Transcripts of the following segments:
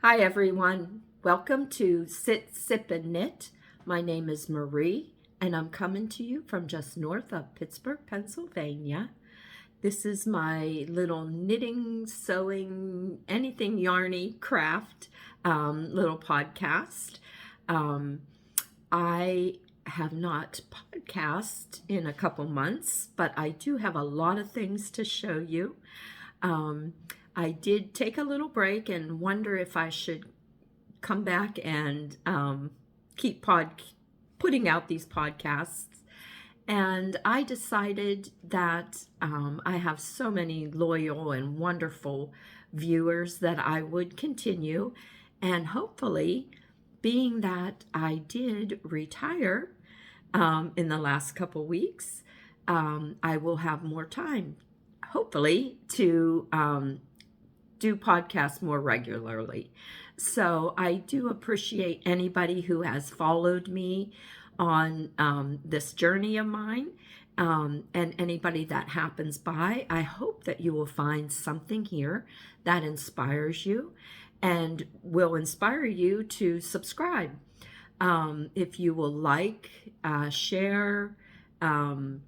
Hi everyone, welcome to Sitsipandknit. My name is Marie and I'm coming to you from just north of Pittsburgh, Pennsylvania. This is my little knitting, sewing, anything yarny craft little podcast. I have not podcast in a couple months, but I do have a lot of things to show you. I did take a little break and wonder if I should come back and keep putting out these podcasts. And I decided that I have so many loyal and wonderful viewers that I would continue. And hopefully, being that I did retire in the last couple weeks, I will have more time, hopefully, to do podcasts more regularly. So I do appreciate anybody who has followed me on this journey of mine, and anybody that happens by. I hope that you will find something here that inspires you and will inspire you to subscribe. If you will like, share, and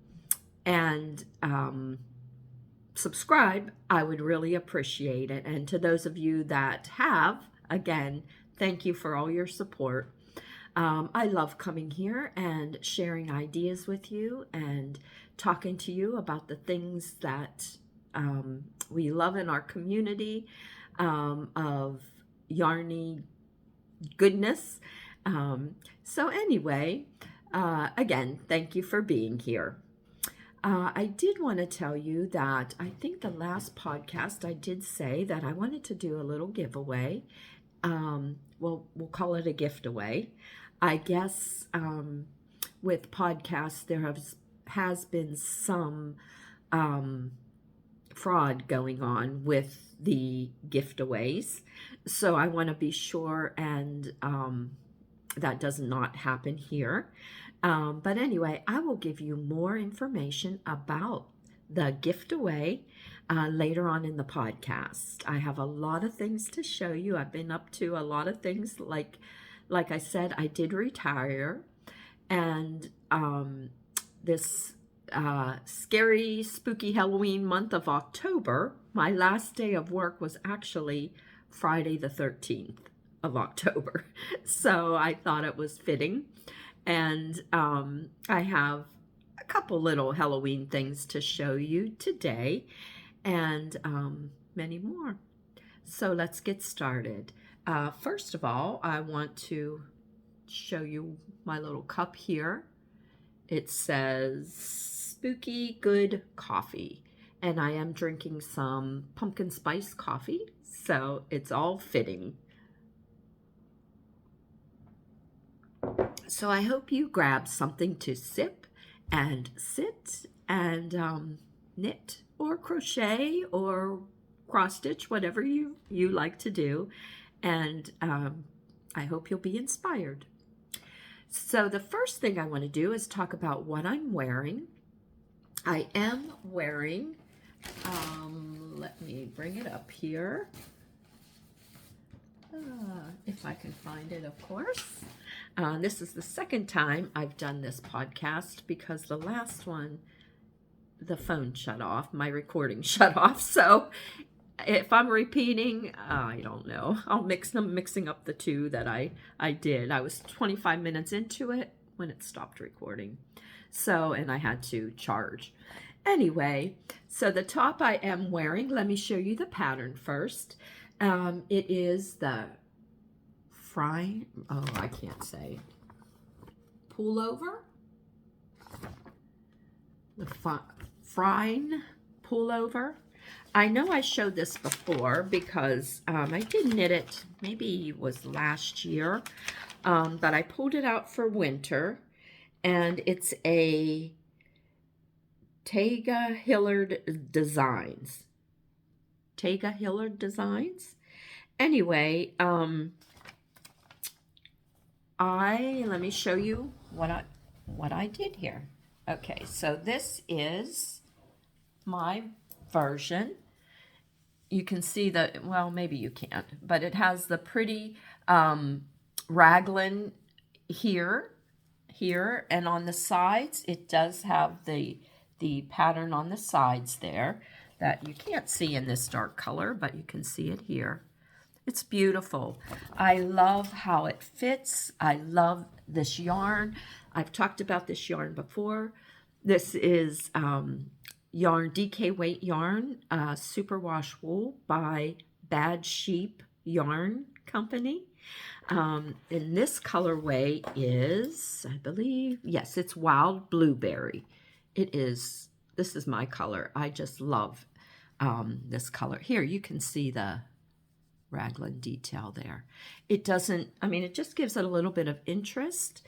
subscribe, I would really appreciate it. And to those of you that have, again, thank you for all your support. I love coming here and sharing ideas with you and talking to you about the things that we love in our community of yarny goodness. So anyway, again, thank you for being here. I did want to tell you that I think the last podcast I did say that I wanted to do a little giveaway. We'll call it a gift away. I guess with podcasts there has been some fraud going on with the giveaways. So I want to be sure and that does not happen here. But anyway, I will give you more information about the gift away later on in the podcast. I have a lot of things to show you. I've been up to a lot of things. Like I said, I did retire, and this scary, spooky Halloween month of October, my last day of work was actually Friday the 13th of October. So I thought it was fitting. And I have a couple little Halloween things to show you today, and many more. So let's get started. First of all, I want to show you my little cup here. It says Spooky Good Coffee, and I am drinking some pumpkin spice coffee, so it's all fitting. So I hope you grab something to sip and sit and knit or crochet or cross stitch, whatever you like to do. And I hope you'll be inspired. So the first thing I want to do is talk about what I'm wearing. I am wearing, let me bring it up here. If I can find it, of course. This is the second time I've done this podcast because the last one, the phone shut off, my recording shut off. So if I'm repeating, I don't know. I'm mixing up the two that I did. I was 25 minutes into it when it stopped recording. So, and I had to charge. Anyway, so the top I am wearing, let me show you the pattern first. It is the Phryne, I can't say, Pullover, the Phryne Pullover. I know I showed this before because I did knit it, maybe it was last year, but I pulled it out for winter, and it's a Tega Hillard Designs. Tega Hillard Designs. Anyway, let me show you what I did here. Okay, so this is my version. you can see that, well, maybe you can't, but it has the pretty raglan here, and on the sides, it does have the pattern on the sides there that you can't see in this dark color, but you can see it here. It's beautiful. I love how it fits. I love this yarn. I've talked about this yarn before. This is yarn, DK weight yarn, superwash wool by Bad Sheep Yarn Company. And this colorway is, I believe, yes, it's Wild Blueberry. This is my color. I just love this color. Here, you can see the raglan detail there. It doesn't, I mean, it just gives it a little bit of interest.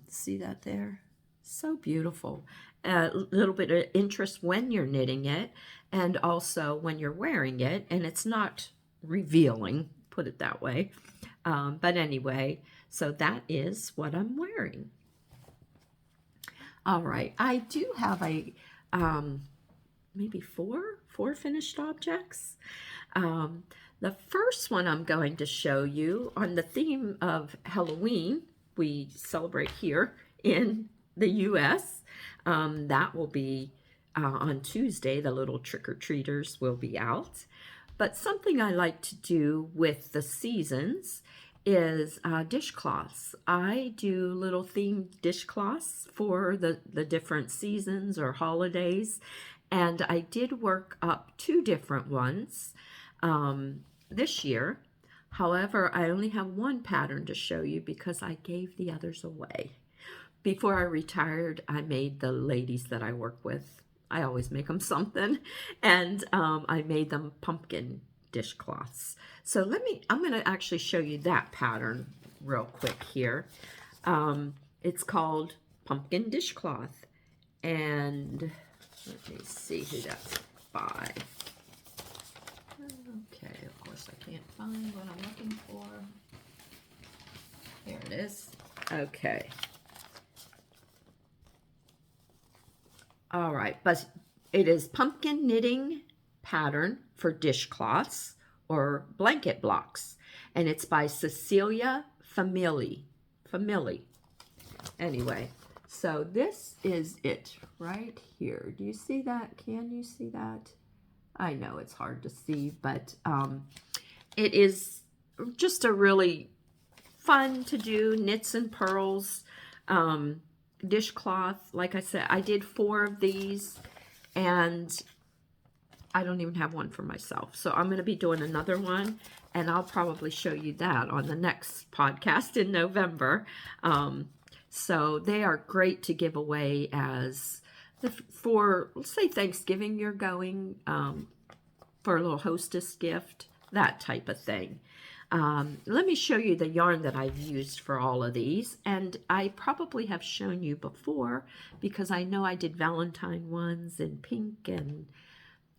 See that there? So beautiful. A little bit of interest when you're knitting it and also when you're wearing it, and it's not revealing, put it that way. But anyway, so that is what I'm wearing. All right, I do have a maybe four finished objects. The first one I'm going to show you on the theme of Halloween, we celebrate here in the U.S. That will be on Tuesday. The little trick-or-treaters will be out. But something I like to do with the seasons is dishcloths. I do little themed dishcloths for the different seasons or holidays. And I did work up 2 different ones this year. However, I only have one pattern to show you because I gave the others away. Before I retired, I made the ladies that I work with, I always make them something, and I made them pumpkin dishcloths. So I'm going to actually show you that pattern real quick here. It's called Pumpkin Dishcloth, and let me see who that's by. Okay, of course I can't find what I'm looking for. Here it is. Okay. All right, but it is pumpkin knitting pattern for dishcloths or blanket blocks, and it's by Cecilia Famili. Anyway, so this is it right here. Do you see that? Can you see that? I know it's hard to see, but it is just a really fun to do knits and purls dishcloth. Like I said, I did 4 of these, and I don't even have one for myself. So I'm going to be doing another one, and I'll probably show you that on the next podcast in November. So they are great to give away as for, let's say, Thanksgiving you're going, for a little hostess gift, that type of thing. Let me show you the yarn that I've used for all of these, and I probably have shown you before because I know I did Valentine ones in pink and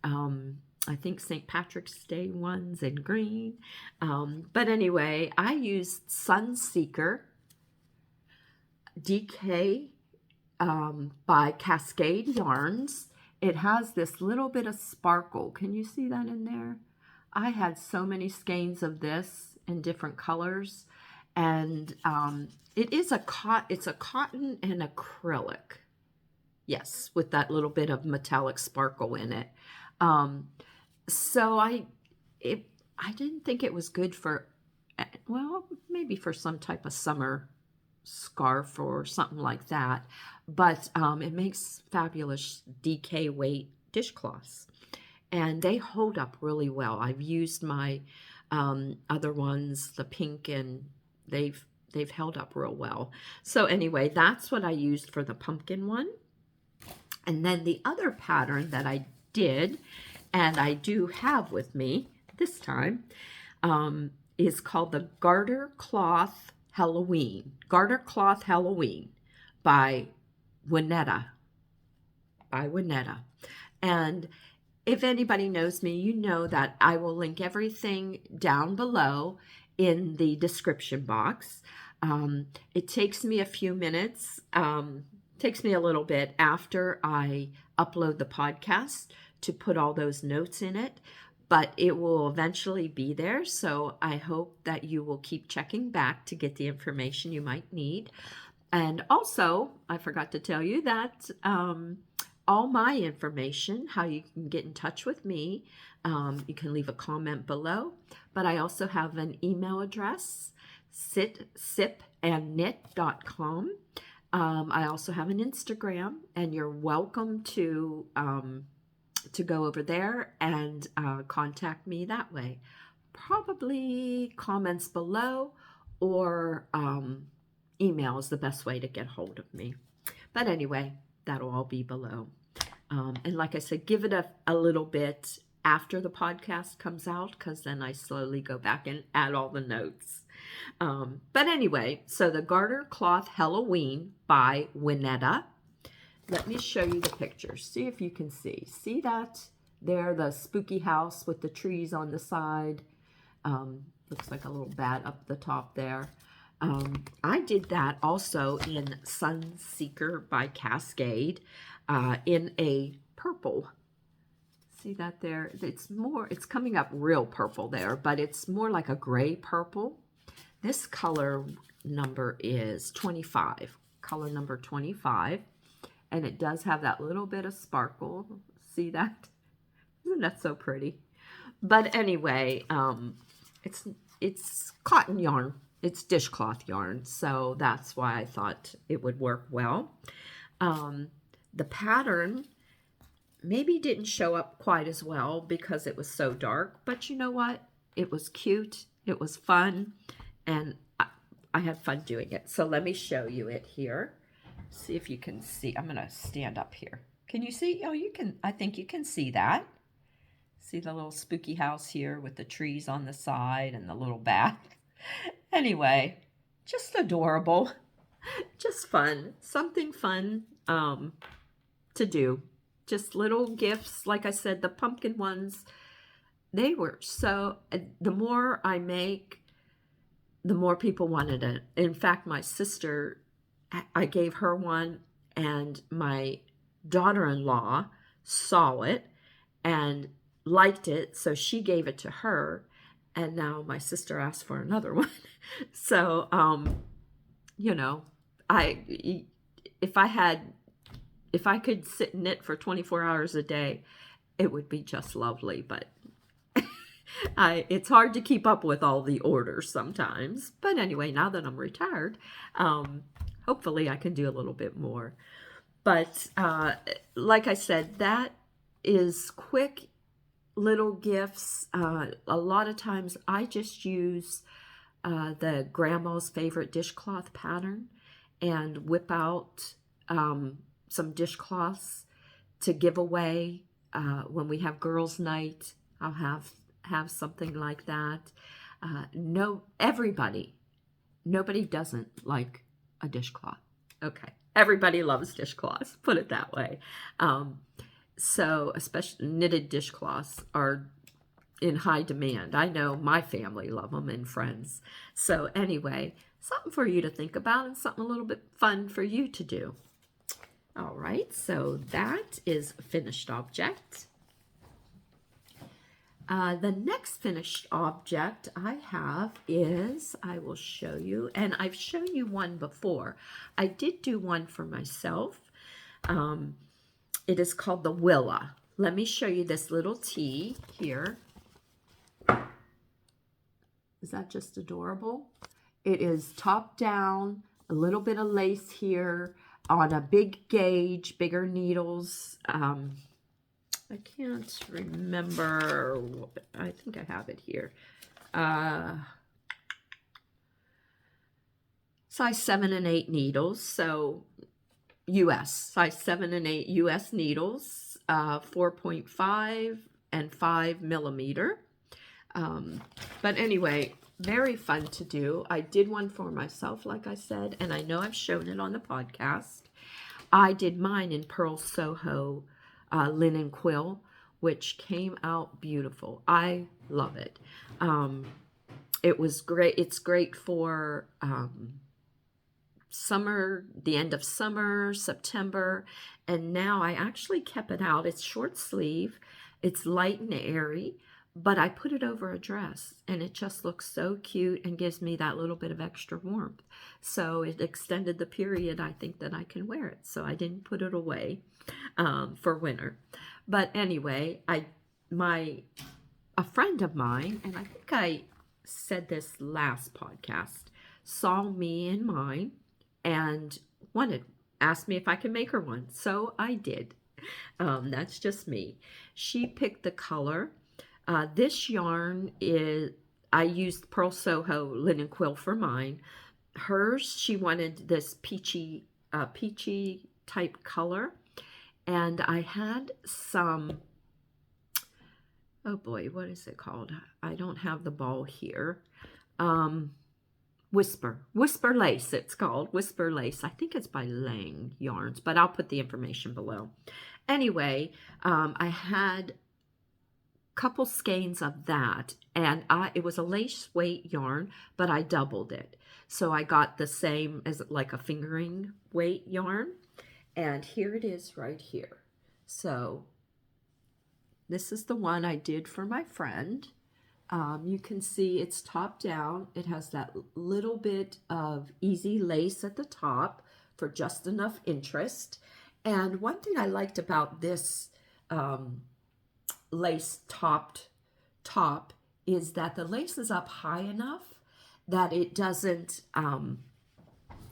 I think St. Patrick's Day ones in green. But anyway, I used Sunseeker DK by Cascade Yarns. It has this little bit of sparkle. Can you see that in there? I had so many skeins of this in different colors, and it's a cotton and acrylic. Yes, with that little bit of metallic sparkle in it. So I didn't think it was good for, well, maybe for some type of summer scarf or something like that, but it makes fabulous DK weight dishcloths, and they hold up really well. I've used my other ones, the pink, and they've held up real well. So anyway, that's what I used for the pumpkin one. And then the other pattern that I did, and I do have with me this time, is called the Garter-Cloth Halloween. Garter-Cloth Halloween by Winetta. And if anybody knows me, you know that I will link everything down below in the description box. It takes me a few minutes, takes me a little bit after I upload the podcast to put all those notes in it. but it will eventually be there. So I hope that you will keep checking back to get the information you might need. And also, I forgot to tell you that all my information, how you can get in touch with me, you can leave a comment below. But I also have an email address, sitsipandknit.com. I also have an Instagram, and you're welcome to go over there and contact me that way. Probably comments below, or email is the best way to get hold of me. But anyway, that'll all be below. And like I said, give it a little bit after the podcast comes out, because then I slowly go back and add all the notes. But anyway, so the Garter-Cloth Halloween by Winetta. Let me show you the pictures. See if you can see. See that? There, the spooky house with the trees on the side. Looks like a little bat up the top there. I did that also in Sunseeker by Cascade in a purple. See that there? It's coming up real purple there, but it's more like a gray purple. This color number is 25, color number 25. And it does have that little bit of sparkle. See that? Isn't that so pretty? But anyway, it's cotton yarn. It's dishcloth yarn. So that's why I thought it would work well. The pattern maybe didn't show up quite as well because it was so dark. But you know what? It was cute. It was fun. And I had fun doing it. So let me show you it here. See if you can see. I'm going to stand up here. Can you see? Oh, you can. I think you can see that. See the little spooky house here with the trees on the side and the little bat. Anyway, just adorable. Just fun. Something fun to do. Just little gifts. Like I said, the pumpkin ones, they were so... The more I make, the more people wanted it. In fact, my sister... I gave her one, and my daughter-in-law saw it and liked it, so she gave it to her, and now my sister asked for another one. So, you know, if I could sit and knit for 24 hours a day, it would be just lovely, but it's hard to keep up with all the orders sometimes. But anyway, now that I'm retired, hopefully I can do a little bit more. But like I said, that is quick little gifts. A lot of times I just use the grandma's favorite dishcloth pattern and whip out some dishcloths to give away. When we have girls' night, I'll have something like that. Nobody doesn't like a dishcloth. Okay. Everybody loves dishcloths, put it that way. So especially knitted dishcloths are in high demand. I know my family love them and friends. So anyway, something for you to think about and something a little bit fun for you to do. All right, so that is a finished object. The next finished object I have is, I will show you, and I've shown you one before. I did do one for myself. It is called the Willa. Let me show you this little tee here. Is that just adorable? It is top down, a little bit of lace here on a big gauge, bigger needles. I can't remember. I think I have it here. Size 7 and 8 needles. So US. Size 7 and 8 US needles. 4.5 and 5 millimeter. But anyway, very fun to do. I did one for myself, like I said, and I know I've shown it on the podcast. I did mine in Purl Soho linen quill, which came out beautiful. I love it. It was great. It's great for summer, the end of summer, September, and now I actually kept it out. It's short sleeve. It's light and airy, but I put it over a dress and it just looks so cute and gives me that little bit of extra warmth. So it extended the period I think that I can wear it. So I didn't put it away for winter. But anyway, a friend of mine, and I think I said this last podcast, saw me in mine and asked me if I could make her one. So I did. That's just me. She picked the color. This yarn I used Purl Soho linen quill for mine. Hers, she wanted this peachy type color. And I had some, oh boy, what is it called? I don't have the ball here. Whisper Lace, it's called. Whisper Lace. I think it's by Lang Yarns, but I'll put the information below. Anyway, I had a couple skeins of that, and it was a lace weight yarn, but I doubled it. So I got the same as like a fingering weight yarn, and here it is right here. So this is the one I did for my friend. You can see it's top down. It has that little bit of easy lace at the top for just enough interest. And one thing I liked about this lace top is that the lace is up high enough that it doesn't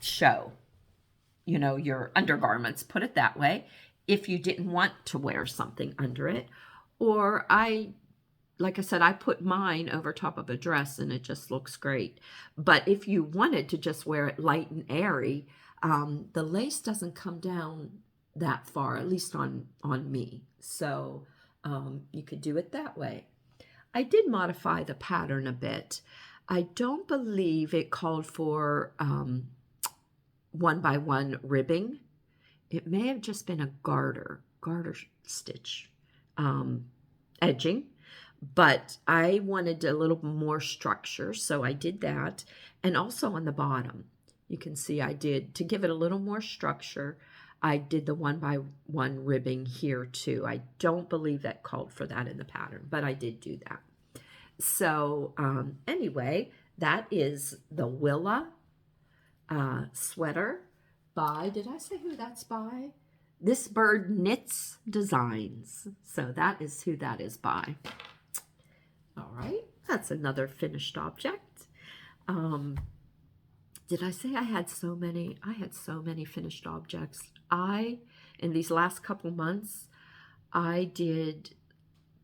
show, your undergarments, put it that way, if you didn't want to wear something under it. Or like I said, I put mine over top of a dress and it just looks great. But if you wanted to just wear it light and airy, the lace doesn't come down that far, at least on me. So you could do it that way. I did modify the pattern a bit. I don't believe it called for 1x1 ribbing. It may have just been a garter stitch edging, but I wanted a little more structure, so I did that. And also on the bottom, you can see I did, to give it a little more structure, I did the 1x1 ribbing here too. I don't believe that called for that in the pattern, but I did do that. So anyway, that is the Willa Sweater by, did I say who that's by? This Bird Knits Designs. So that is who that is by. All right, that's another finished object. Did I say I had so many? I had so many finished objects. In these last couple months, I did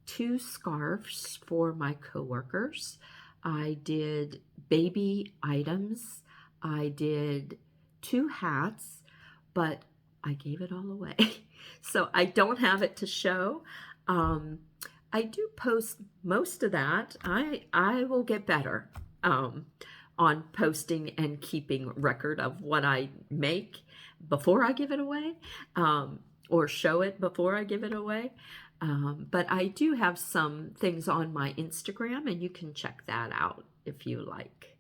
2 scarves for my coworkers. I did baby items. I did 2 hats, but I gave it all away. So I don't have it to show. I do post most of that. I will get better on posting and keeping record of what I make before I give it away, or show it before I give it away. But I do have some things on my Instagram, and you can check that out if you like.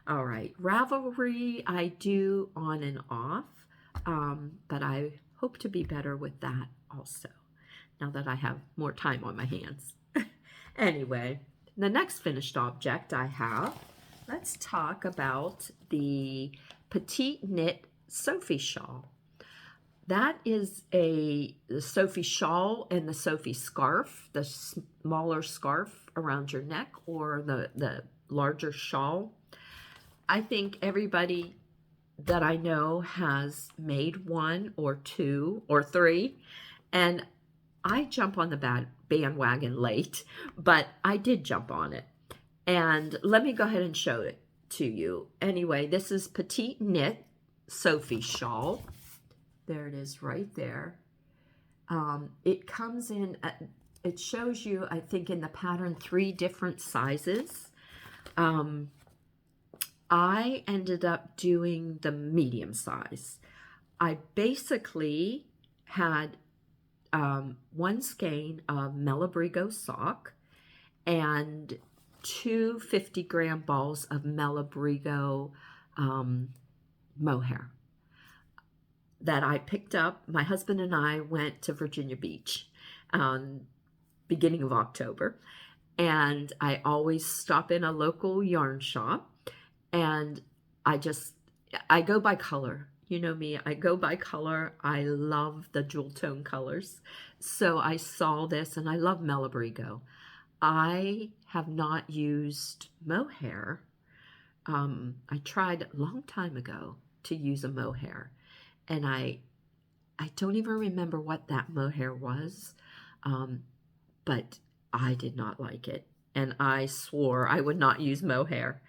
All right, Ravelry I do on and off, but I hope to be better with that also, now that I have more time on my hands. Anyway, the next finished object I have, let's talk about the Petite Knit Sophie Shawl. That is the Sophie Shawl and the Sophie Scarf, the smaller scarf around your neck, or the larger shawl. I think everybody that I know has made 1 or 2 or 3, and I jump on the bandwagon late, but I did jump on it. And let me go ahead and show it to you. Anyway, this is Petite Knit Sophie Shawl. There it is right there. It comes in, it shows you, I think in the pattern, 3 different sizes. I ended up doing the medium size. I basically had 1 skein of Malabrigo sock and 2 50-gram balls of Malabrigo mohair that I picked up. My husband and I went to Virginia Beach beginning of October, and I always stop in a local yarn shop, and I go by color. You know me, I go by color. I love the jewel tone colors. So I saw this, and I love Malabrigo. I have not used Mohair. I tried a long time ago to use a Mohair, and I don't even remember what that Mohair was, but I did not like it, and I swore I would not use Mohair.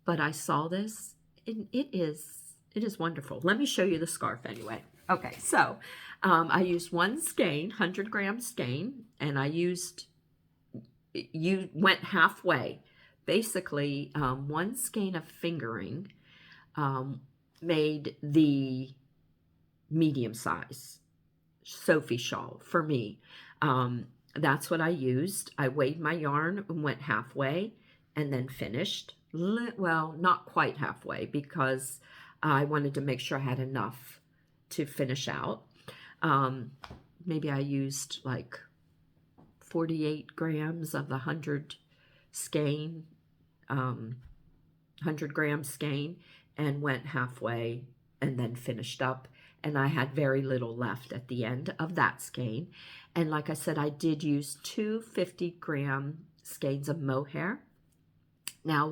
But I saw this, and it is wonderful. Let me show you the scarf anyway. Okay, so I used one skein, 100-gram skein, and you went halfway. Basically, one skein of fingering made the medium size Sophie Shawl for me. That's what I used. I weighed my yarn and went halfway and then finished. Well, not quite halfway, because I wanted to make sure I had enough to finish out. Maybe I used like 48 grams of the 100 skein, 100-gram skein, and went halfway and then finished up. And I had very little left at the end of that skein. And like I said, I did use 2 50-gram skeins of mohair. Now,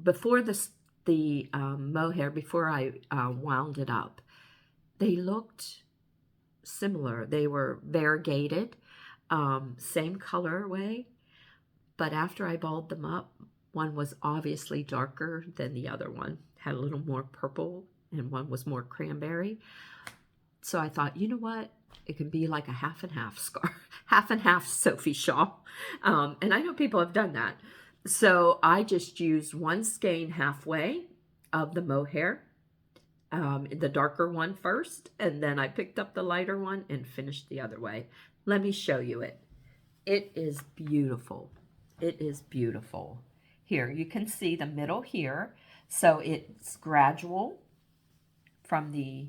before the mohair, before I wound it up, they looked similar. They were variegated, same colorway, but after I balled them up, one was obviously darker than the other one, had a little more purple, and one was more cranberry. So I thought, you know what? It can be like a half and half scarf, half and half Sophie Shawl. And I know people have done that. So I just used one skein halfway of the mohair, the darker one first, and then I picked up the lighter one and finished the other way. Let me show you it. It is beautiful. It is beautiful. Here, you can see the middle here. So it's gradual from the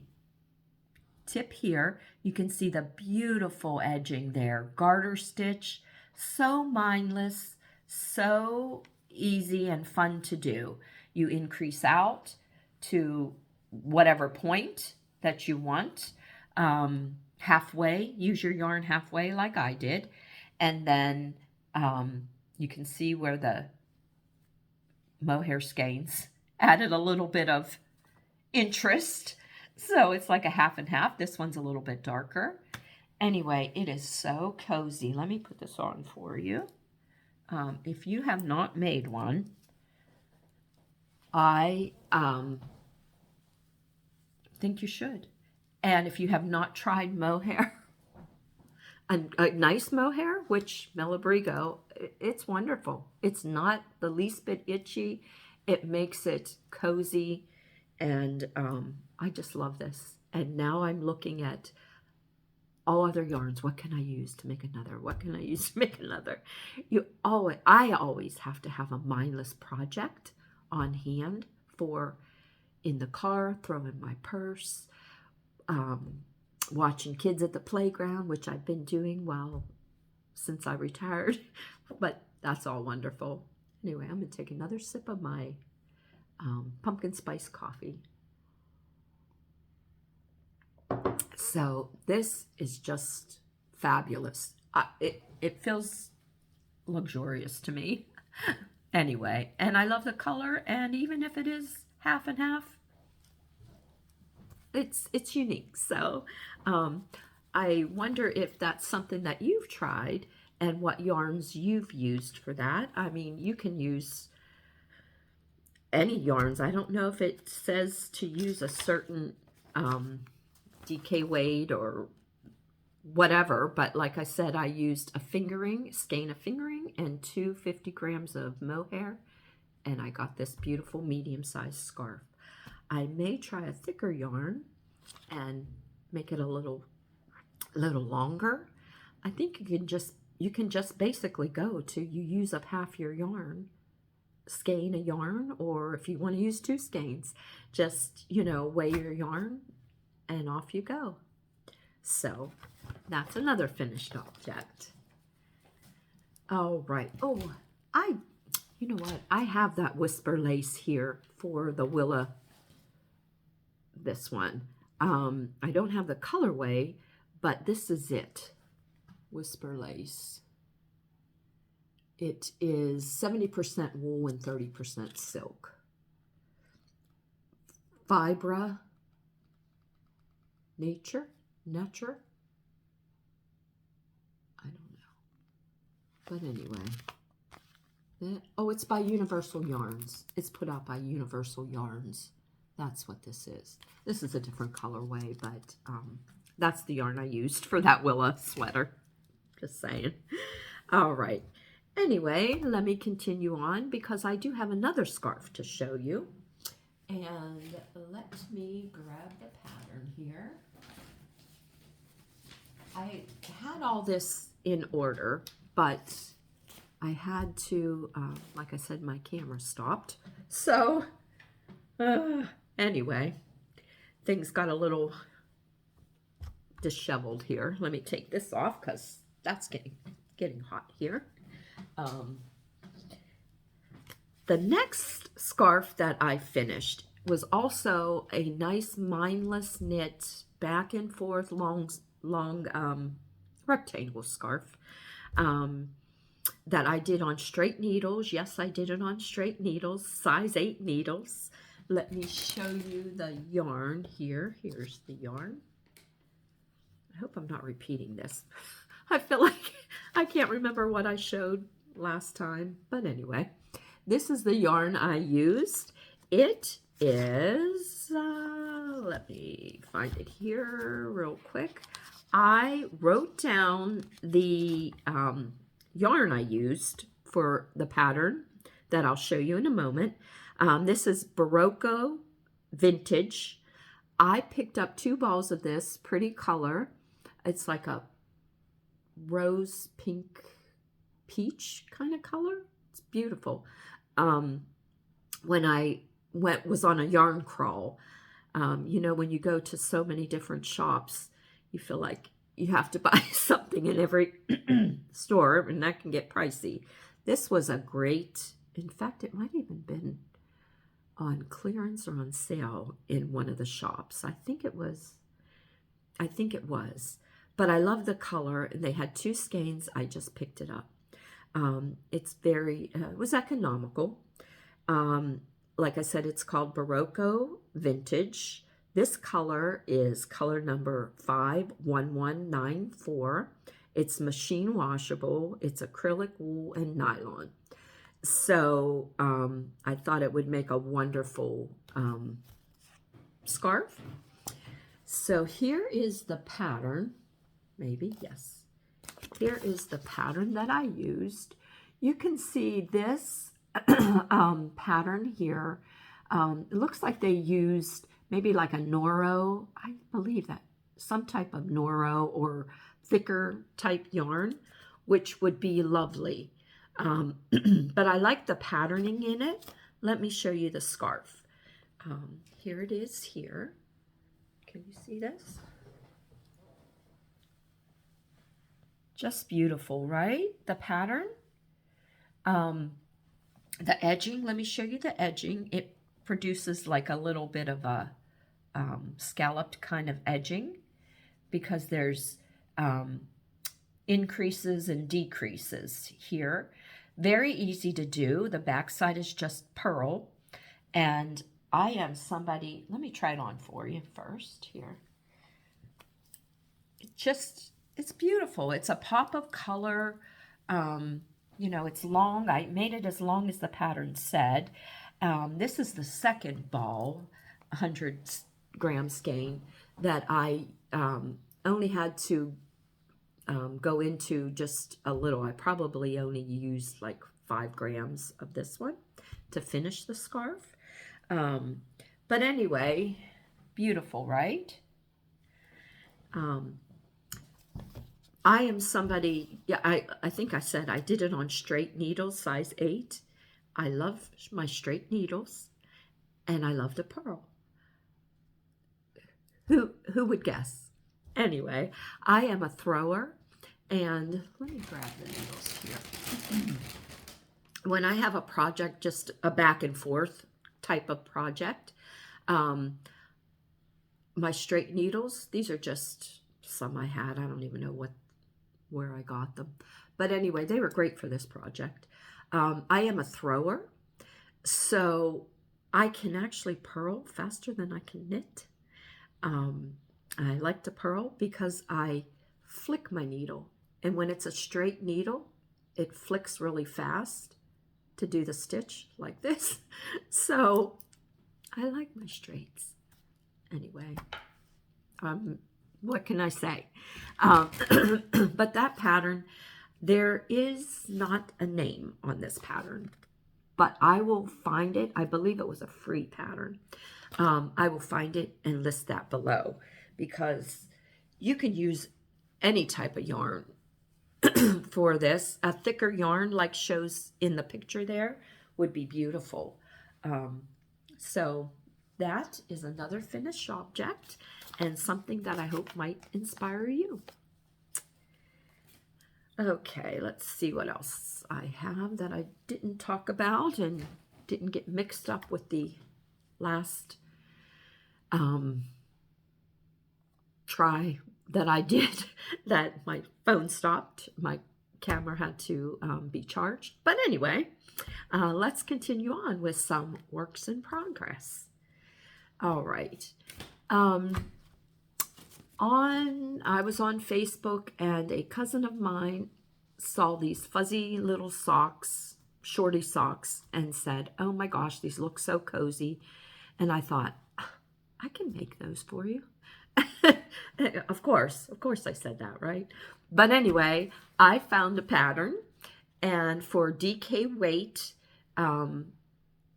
tip here. You can see the beautiful edging there. Garter stitch, so mindless, so easy and fun to do. You increase out to whatever point that you want. Halfway, use your yarn halfway like I did. And then you can see where the mohair skeins added a little bit of interest. So it's like a half and half. This one's a little bit darker. Anyway, it is so cozy. Let me put this on for you. If you have not made one, I think you should. And if you have not tried mohair, a nice mohair, which Malabrigo, it's wonderful. It's not the least bit itchy. It makes it cozy, and I just love this. And now I'm looking at all other yarns. What can I use to make another? What can I use to make another? I always have to have a mindless project on hand for in the car, throw in my purse, watching kids at the playground, which I've been doing since I retired, but that's all wonderful. Anyway, I'm going to take another sip of my pumpkin spice coffee. So this is just fabulous. It feels luxurious to me. Anyway, and I love the color, and even if it is half and half, it's unique. So I wonder if that's something that you've tried and what yarns you've used for that. I mean, you can use any yarns. I don't know if it says to use a certain DK weight or whatever, but like I said, I used a skein of fingering and 2 50 grams of mohair, and I got this beautiful medium-sized scarf. I may try a thicker yarn and make it a little longer. I think you can just basically go to, you use up half your yarn, skein a yarn, or if you want to use 2 skeins, just, weigh your yarn and off you go. So that's another finished object. All right. Oh, you know what? I have that whisper lace here for the Willa, this one. I don't have the colorway, but this is it. Whisper lace. It is 70% wool and 30% silk. Fibra Nature? I don't know. But anyway. Oh, it's by Universal Yarns. It's put out by Universal Yarns. That's what this is. This is a different colorway, but that's the yarn I used for that Willa sweater. Just saying. All right. Anyway, let me continue on because I do have another scarf to show you. And let me grab the pattern here. I had all this in order, but I had to, like I said, my camera stopped. So, anyway, things got a little disheveled here. Let me take this off because that's getting hot here. The next scarf that I finished was also a nice mindless knit back and forth long rectangle scarf that I did on straight needles. Yes, I did it on straight needles, size 8 needles. Let me show you the yarn here. Here's the yarn. I hope I'm not repeating this. I feel like I can't remember what I showed last time, but anyway, this is the yarn I used. It is, let me find it here real quick. I wrote down the yarn I used for the pattern that I'll show you in a moment. This is Berroco Vintage. I picked up 2 balls of this pretty color. It's like a rose pink peach kind of color. It's beautiful. When I was on a yarn crawl, you know, when you go to so many different shops, you feel like you have to buy something in every store, and that can get pricey. This was a great, in fact, it might even been on clearance or on sale in one of the shops. I think it was. But I love the color, and they had 2 skeins. I just picked it up. It's very, it was economical. Like I said, it's called Berroco Vintage. This color is color number 51194. It's machine washable. It's acrylic wool and nylon. So I thought it would make a wonderful scarf. So here is the pattern. Maybe, yes. Here is the pattern that I used. You can see this pattern here. It looks like they used maybe like a Noro, I believe that, some type of Noro or thicker type yarn, which would be lovely. But I like the patterning in it. Let me show you the scarf. Here it is here. Can you see this? Just beautiful, right? The pattern. The edging, let me show you the edging. It produces like a little bit of a scalloped kind of edging because there's increases and decreases here. Very easy to do. The back side is just purl. And I am somebody, let me try it on for you first here. It's beautiful. It's a pop of color. You know, it's long. I made it as long as the pattern said. This is the second ball, 100-gram skein, that I only had to go into just a little. I probably only used like 5 grams of this one to finish the scarf. But anyway, beautiful, right? I am somebody, yeah, I think I said I did it on straight needles, size 8. I love my straight needles, and I love to purl. Who would guess? Anyway, I am a thrower, And let me grab the needles here. When I have a project, just a back and forth type of project, my straight needles, these are just some I had. I don't even know where I got them. But anyway, they were great for this project. I am a thrower, so I can actually purl faster than I can knit. I like to purl because I flick my needle. And when it's a straight needle, it flicks really fast to do the stitch like this. So I like my straights. Anyway, what can I say? But that pattern, there is not a name on this pattern, but I will find it. I believe it was a free pattern. I will find it and list that below, because you can use any type of yarn for this. A thicker yarn like shows in the picture there would be beautiful. So that is another finished object and something that I hope might inspire you. Okay, let's see what else I have that I didn't talk about and didn't get mixed up with the last try that I did, that my phone stopped. My camera had to be charged. But anyway, let's continue on with some works in progress. All right. I was on Facebook, and a cousin of mine saw these fuzzy little socks, shorty socks, and said, "Oh my gosh, these look so cozy." And I thought, I can make those for you. Of course I said that, right? But anyway, I found a pattern, and for DK weight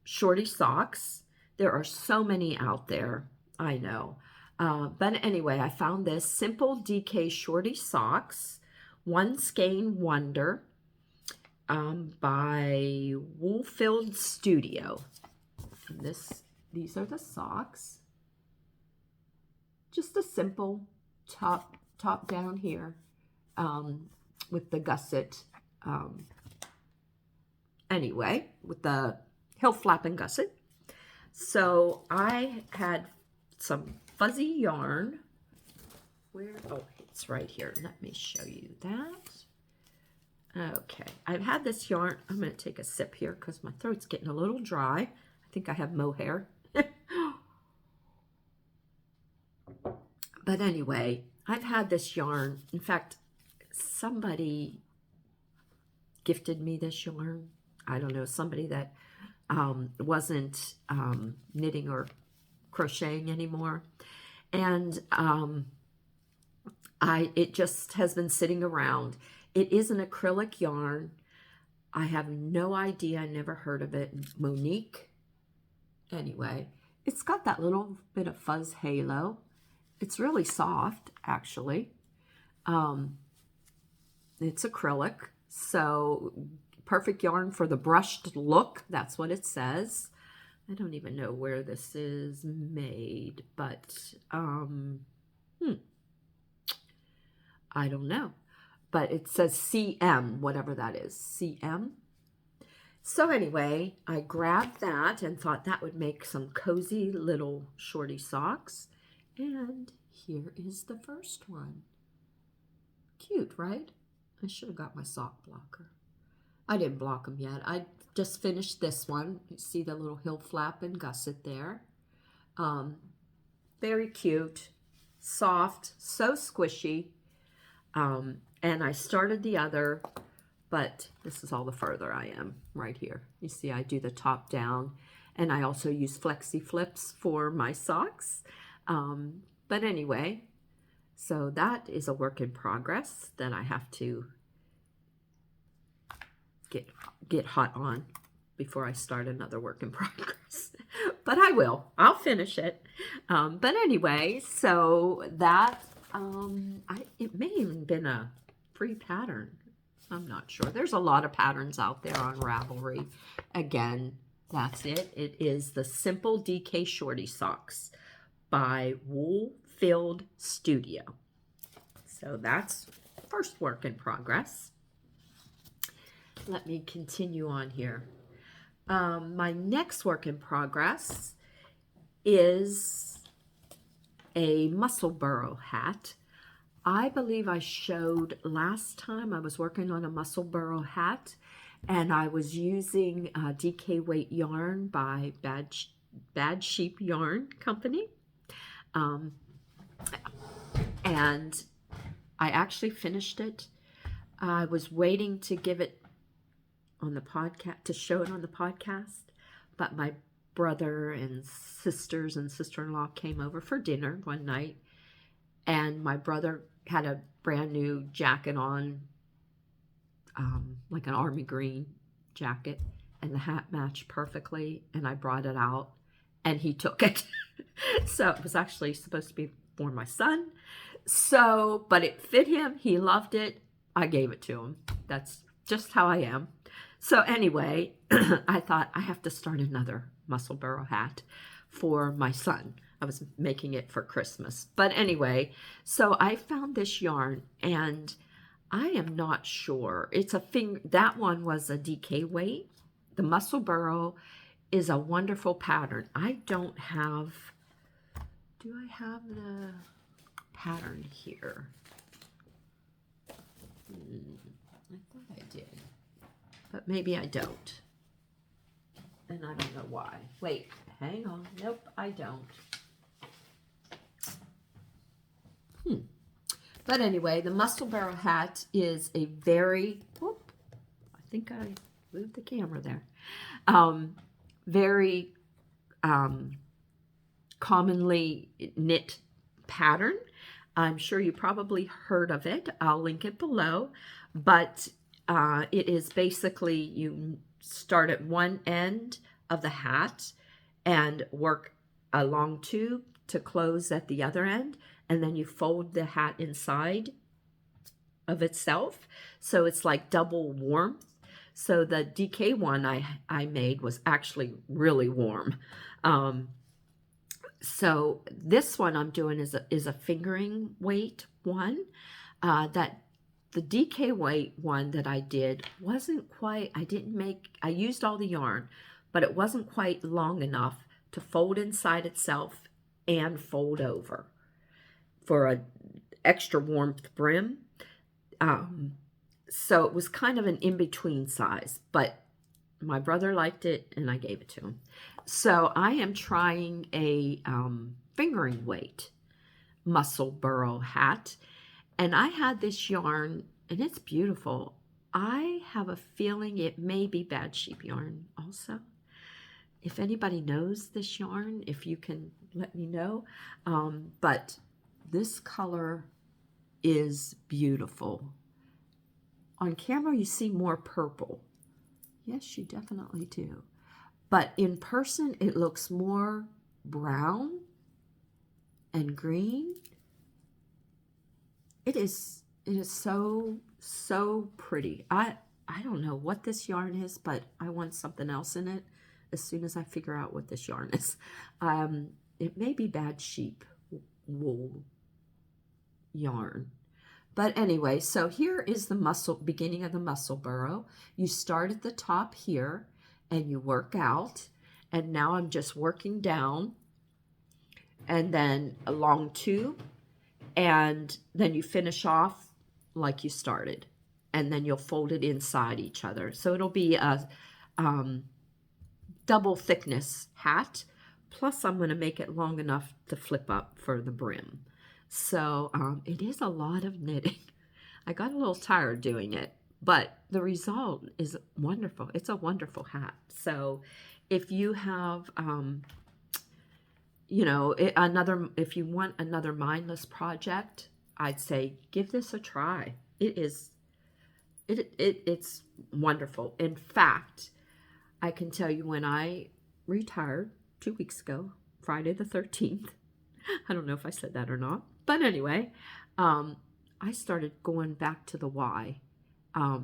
shorty socks, there are so many out there, I know. But anyway, I found this simple DK shorty socks, One Skein Wonder, by Wool-Filled Studio. And these are the socks. Just a simple top down here, with the gusset. Anyway, with the heel flap and gusset. So I had some fuzzy yarn. Oh, it's right here. Let me show you that. Okay, I've had this yarn. I'm going to take a sip here because my throat's getting a little dry. I think I have mohair. But anyway, I've had this yarn. In fact, somebody gifted me this yarn. I don't know, somebody that wasn't knitting or crocheting anymore. And it just has been sitting around. It is an acrylic yarn. I have no idea. I never heard of it. Monique. Anyway, it's got that little bit of fuzz halo. It's really soft, actually. It's acrylic, so perfect yarn for the brushed look. That's what it says. I don't even know where this is made, but I don't know. But it says CM, whatever that is, CM. So anyway, I grabbed that and thought that would make some cozy little shorty socks. And here is the first one. Cute, right? I should have got my sock blocker. I didn't block them yet. I just finished this one. You see the little heel flap and gusset there. Very cute, soft, so squishy. And I started the other, but this is all the further I am right here. You see, I do the top down, and I also use flexi flips for my socks. But anyway, so that is a work in progress that I have to get hot on before I start another work in progress. But I will. I'll finish it. But anyway, so that, it may even been a free pattern. I'm not sure. There's a lot of patterns out there on Ravelry. Again, that's it. It is the Simple DK Shorty Socks by Wool-Filled Studio. So that's first work in progress. Let me continue on here. My next work in progress is a Musselburgh hat. I believe I showed last time I was working on a Musselburgh hat, and I was using DK weight yarn by Bad Sheep Yarn Company. And I actually finished it. I was waiting to give it on the podcast, to show it on the podcast, but my brother and sisters and sister-in-law came over for dinner one night, and my brother had a brand new jacket on, like an army green jacket, and the hat matched perfectly, and I brought it out, and he took it. So it was actually supposed to be for my son, but it fit him. He loved it. I gave it to him. That's just how I am. So anyway, I thought I have to start another Musselburgh hat for my son. I was making it for Christmas. But anyway, so I found this yarn, and I am not sure. It's that one was a DK weight. The Musselburgh is a wonderful pattern. I don't have, do I have the pattern here? I thought I did, but maybe I don't. And I don't know why. Wait, hang on. Nope, I don't. But anyway, the Musselburgh hat is a very, I think I moved the camera there. Very commonly knit pattern. I'm sure you probably heard of it. I'll link it below. But it is basically, you start at one end of the hat and work a long tube to close at the other end, and then you fold the hat inside of itself, so it's like double warmth. So the DK one I made was actually really warm. So this one I'm doing is a fingering weight one. That the DK weight one that I did wasn't quite, I used all the yarn, but it wasn't quite long enough to fold inside itself and fold over for a extra warmth brim. So it was kind of an in-between size, but my brother liked it and I gave it to him. So I am trying a fingering weight Musselburgh hat, and I had this yarn, and it's beautiful. I have a feeling it may be Bad Sheep yarn also. If anybody knows this yarn, if you can let me know. But this color is beautiful. On camera, you see more purple. Yes, you definitely do. But in person, it looks more brown and green. It is so pretty. I don't know what this yarn is, but I want something else in it as soon as I figure out what this yarn is. It may be Bad Sheep wool yarn. But anyway, so here is the beginning of the Musselburgh. You start at the top here and you work out. And now I'm just working down and then a long tube. And then you finish off like you started. And then you'll fold it inside each other. So it'll be a double thickness hat. Plus I'm going to make it long enough to flip up for the brim. So it is a lot of knitting. I got a little tired doing it, but the result is wonderful. It's a wonderful hat. So if you have, you know, if you want another mindless project, I'd say give this a try. It's wonderful. In fact, I can tell you when I retired 2 weeks ago, Friday the 13th, I don't know if I said that or not. But anyway, I started going back to the Y. I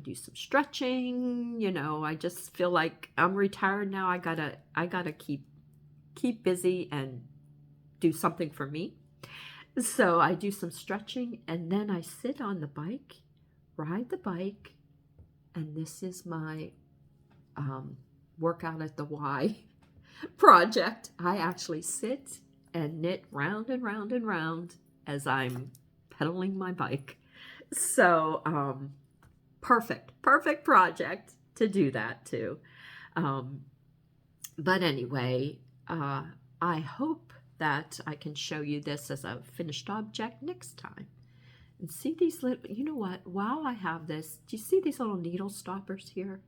do some stretching, you know, I just feel like I'm retired now. I gotta keep busy and do something for me. So I do some stretching and then I sit on the bike, ride the bike, and this is my workout at the Y project. I actually sit and knit round and round and round as I'm pedaling my bike. So perfect project to do that too. But anyway, I hope that I can show you this as a finished object next time. And see these little, you know what, while I have this, do you see these little needle stoppers here?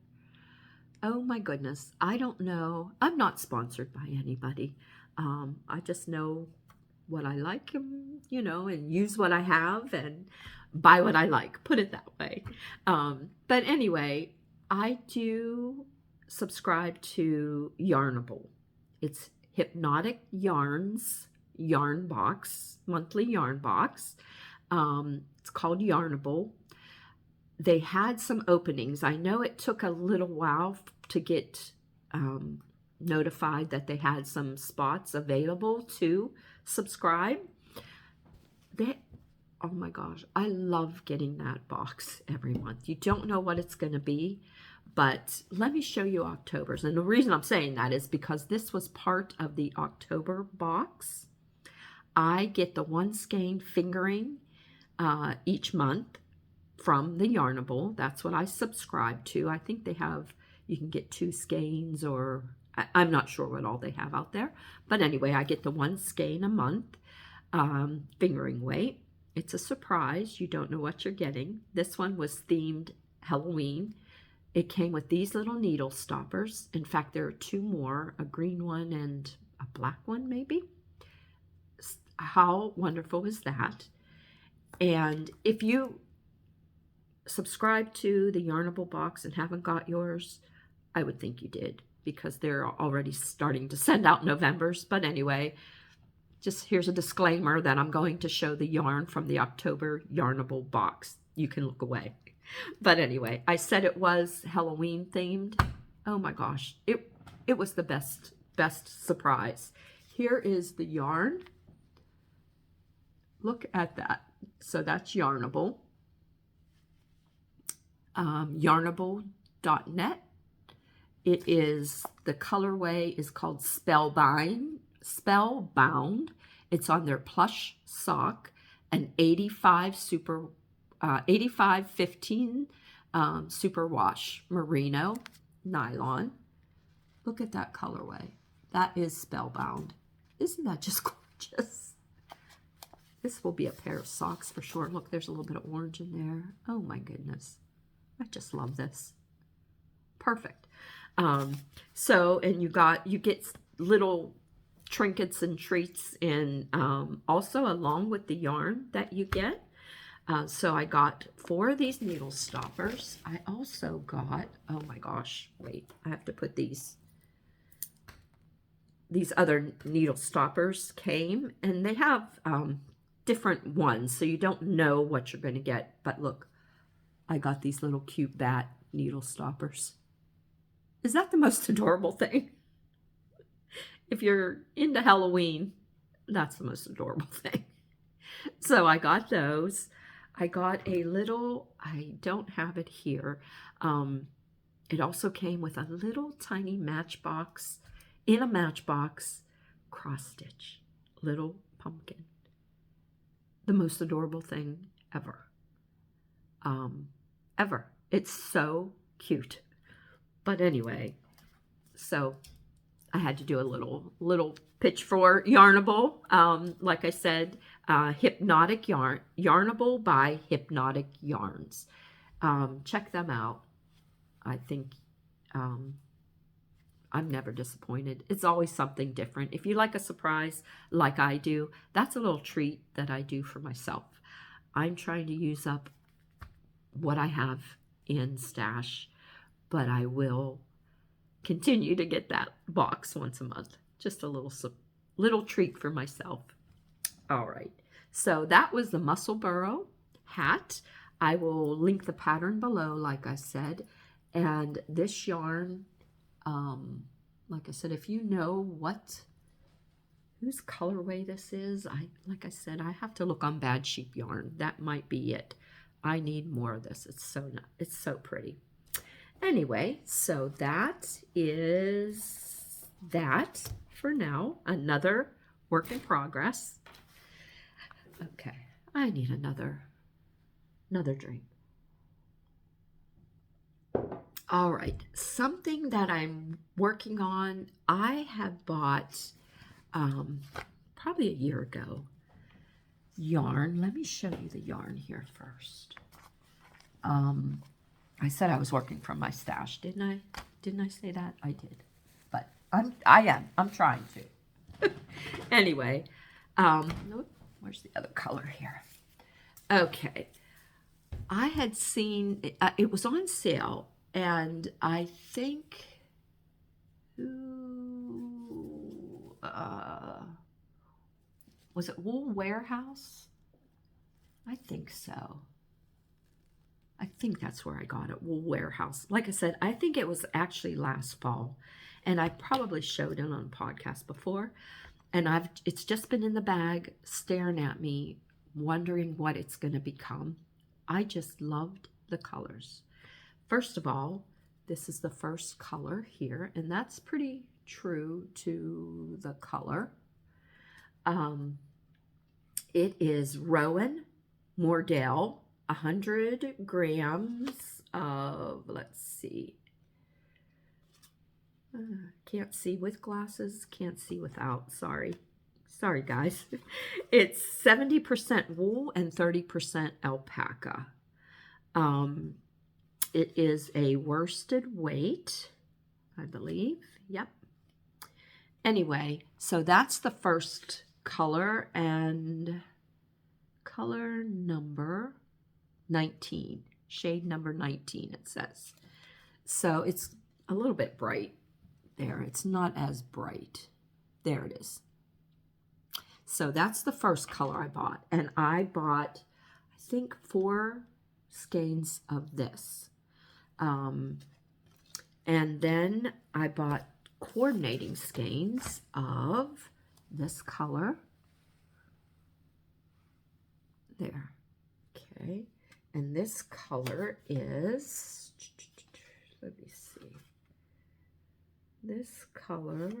Oh my goodness, I don't know. I'm not sponsored by anybody. I just know what I like, and, you know, and use what I have and buy what I like, put it that way. But anyway, I do subscribe to Yarnable. It's Hypnotic Yarns yarn box, monthly yarn box. It's called Yarnable. They had some openings. I know it took a little while to get notified that they had some spots available to subscribe. Oh my gosh, I love getting that box every month. You don't know what it's going to be, but let me show you October's. And the reason I'm saying that is because this was part of the October box. I get the one skein fingering each month from the Yarnable. That's what I subscribe to. I think they have, you can get 2 skeins, or I'm not sure what all they have out there. But anyway, I get the 1 skein a month, fingering weight. It's a surprise. You don't know what you're getting. This one was themed Halloween. It came with these little needle stoppers. In fact, there are 2 more, a green one and a black one maybe. How wonderful is that? And if you subscribe to the Yarnable box and haven't got yours, I would think you did, because they're already starting to send out November's. But anyway, just here's a disclaimer that I'm going to show the yarn from the October Yarnable box. You can look away. But anyway, I said it was Halloween themed. Oh my gosh, it was the best surprise. Here is the yarn. Look at that. So that's Yarnable. Yarnable.net. It is, the colorway is called Spellbound. It's on their plush sock, an 85-15 superwash merino nylon. Look at that colorway. That is Spellbound. Isn't that just gorgeous? This will be a pair of socks for sure. Look, there's a little bit of orange in there. Oh my goodness. I just love this. Perfect. So, and you get little trinkets and treats in, also along with the yarn that you get. So I got 4 of these needle stoppers. I also got, oh my gosh, wait, I have to put these other needle stoppers came, and they have different ones, so you don't know what you're going to get. But look, I got these little cute bat needle stoppers. Is that the most adorable thing? If you're into Halloween, that's the most adorable thing. So I got those. I got a little, I don't have it here. It also came with a little tiny matchbox, in a matchbox, cross stitch, little pumpkin. The most adorable thing ever. Ever. It's so cute. But anyway, so I had to do a little pitch for Yarnable. Like I said, Hypnotic Yarn, Yarnable by Hypnotic Yarns. Check them out. I think I'm never disappointed. It's always something different. If you like a surprise like I do, that's a little treat that I do for myself. I'm trying to use up what I have in stash, but I will continue to get that box once a month. Just a little treat for myself. All right. So that was the Musselburgh hat. I will link the pattern below, like I said. And this yarn, like I said, if you know whose colorway this is. Like I said, I have to look on Bad Sheep yarn. That might be it. I need more of this. It's so pretty. Anyway, so that is that for now. Another work in progress. Okay, I need another drink. All right, something that I'm working on. I have bought probably a year ago yarn. Let me show you the yarn here first. I said I was working from my stash, didn't I? Didn't I say that? I did. But I'm trying to. Anyway, where's the other color here? Okay. I had seen it was on sale, and I think was it Wool Warehouse? I think so. I think that's where I got it, Wool Warehouse. Like I said, I think it was actually last fall, and I probably showed it on a podcast before, and it's just been in the bag staring at me, wondering what it's going to become. I just loved the colors. First of all, this is the first color here, and that's pretty true to the color. It is Rowan Moordale, 100 grams of, let's see, can't see with glasses, can't see without, sorry guys. It's 70% wool and 30% alpaca. It is a worsted weight, I believe. Yep. Anyway, so that's the first color, and color number 19, shade number 19 it says. So it's a little bit bright there. It's not as bright. There it is. So that's the first color I bought, and I bought, I think, 4 skeins of this. And then I bought coordinating skeins of this color. There. Okay. And this color is, let me see. This color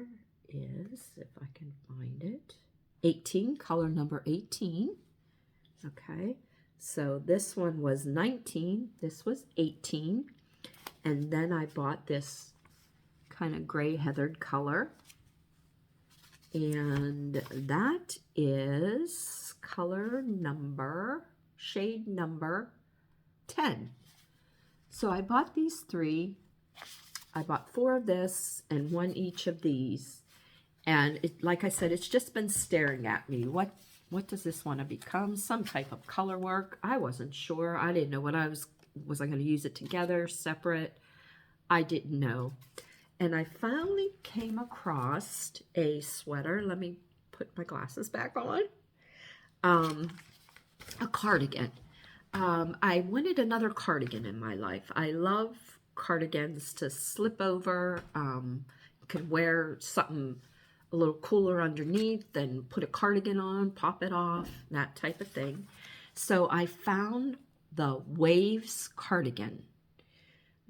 is, if I can find it, 18, color number 18. Okay. So this one was 19, this was 18, and then I bought this kind of gray heathered color, and that is color number, shade number 10. So I bought these 3. I bought 4 of this and 1 each of these, and like I said, it's just been staring at me. What does this want to become? Some type of color work. I wasn't sure. I didn't know what I was I going to use it together, separate? I didn't know. And I finally came across a sweater. Let me put my glasses back on. A cardigan. I wanted another cardigan in my life. I love cardigans to slip over. You can wear something a little cooler underneath, then put a cardigan on, pop it off, that type of thing. So I found the Waves cardigan,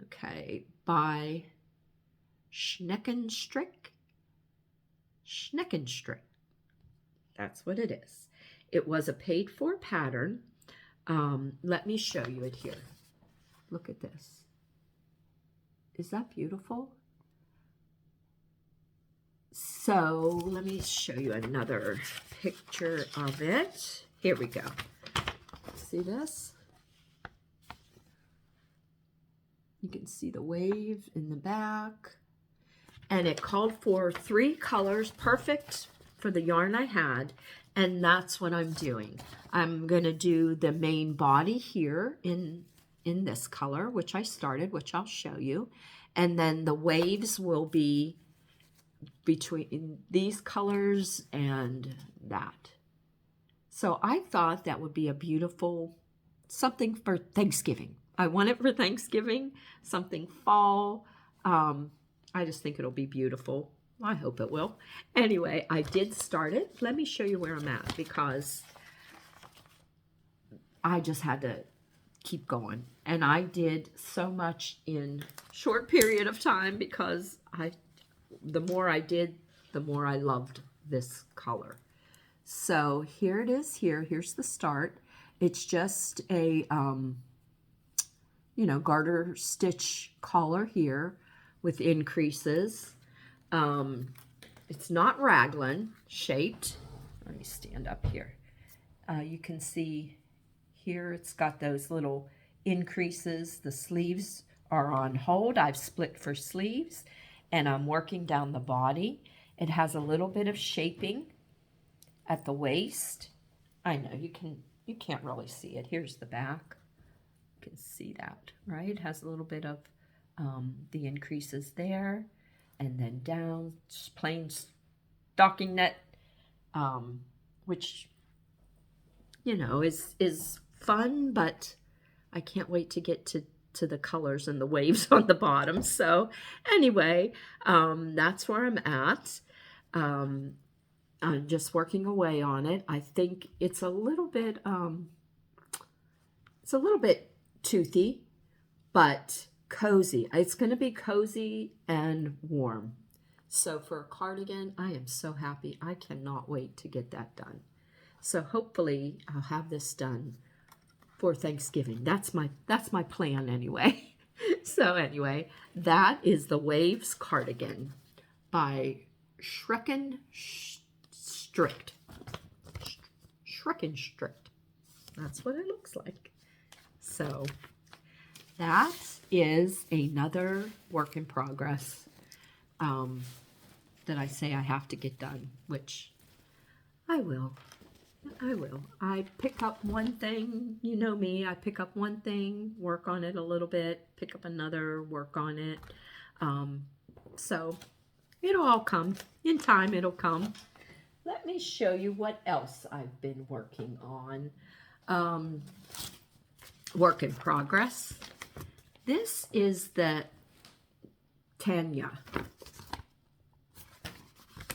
okay, by Schneckenstrick. That's what it is. It was a paid-for pattern. Let me show you it here. Look at this. Is that beautiful? So let me show you another picture of it. Here we go. See this? You can see the wave in the back. And it called for 3 colors, perfect for the yarn I had. And that's what I'm doing. I'm going to do the main body here in this color, which I started, which I'll show you. And then the waves will be between these colors and that. So I thought that would be a beautiful something for Thanksgiving. I want it for Thanksgiving, something fall. I just think it'll be beautiful. I hope it will. Anyway, I did start it. Let me show you where I'm at because I just had to keep going. And I did so much in short period of time because the more I did, the more I loved this color. So here it is here. Here's the start. It's just a, you know, garter stitch collar here with increases. It's not raglan shaped. Let me stand up here. You can see here it's got those little increases. The sleeves are on hold. I've split for sleeves and I'm working down the body. It has a little bit of shaping at the waist. I know you can't really see it. Here's the back. You can see that, right? It has a little bit of the increases there, and then down, just plain stocking knit, which, you know, is fun, but I can't wait to get to the colors and the waves on the bottom. So anyway, that's where I'm at. I'm just working away on it. I think it's a little bit toothy, but cozy. It's going to be cozy and warm. So for a cardigan, I am so happy. I cannot wait to get that done. So hopefully I'll have this done for Thanksgiving. That's my plan anyway. So anyway, that is the Waves cardigan by Shrecken Strict. That's what it looks like. So that is another work in progress that I say I have to get done, which I will. I pick up one thing, you know me, I pick up one thing, work on it a little bit, pick up another, work on it. So it'll all come. In time, it'll come. Let me show you what else I've been working on. Work in progress. This is the Tanya.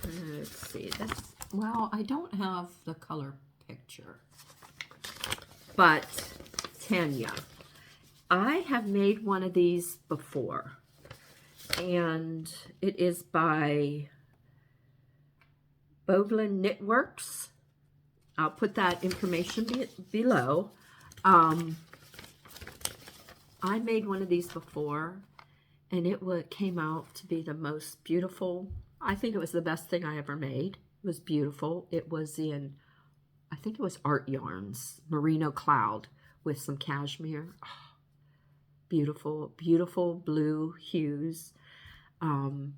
Let's see. Well, I don't have the color picture, but Tanya. I have made one of these before, and it is by Boglin Knitworks. I'll put that information below. I made one of these before, and it came out to be the most beautiful. I think it was the best thing I ever made. It was beautiful. It was in, I think it was Art Yarns, Merino Cloud with some cashmere. Oh, beautiful, beautiful blue hues. My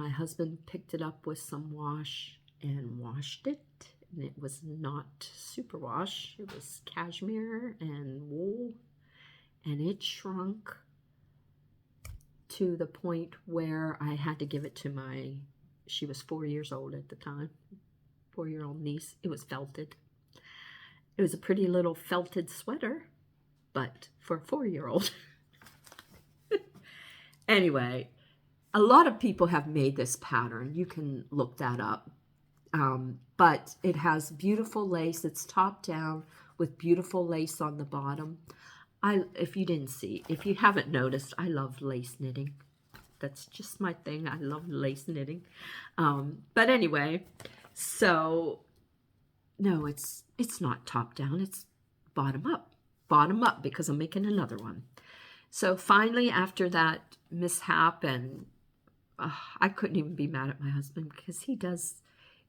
husband picked it up with some wash and washed it. And it was not superwash. It was cashmere and wool. And it shrunk to the point where I had to give it to she was 4 years old at the time, 4-year-old niece. It was felted. It was a pretty little felted sweater, but for a 4-year-old. Anyway, a lot of people have made this pattern. You can look that up. But it has beautiful lace. It's top down with beautiful lace on the bottom. If you haven't noticed, I love lace knitting. That's just my thing. I love lace knitting. But anyway, so no, it's not top down. It's bottom up. Bottom up because I'm making another one. So finally, after that mishap, and I couldn't even be mad at my husband because he does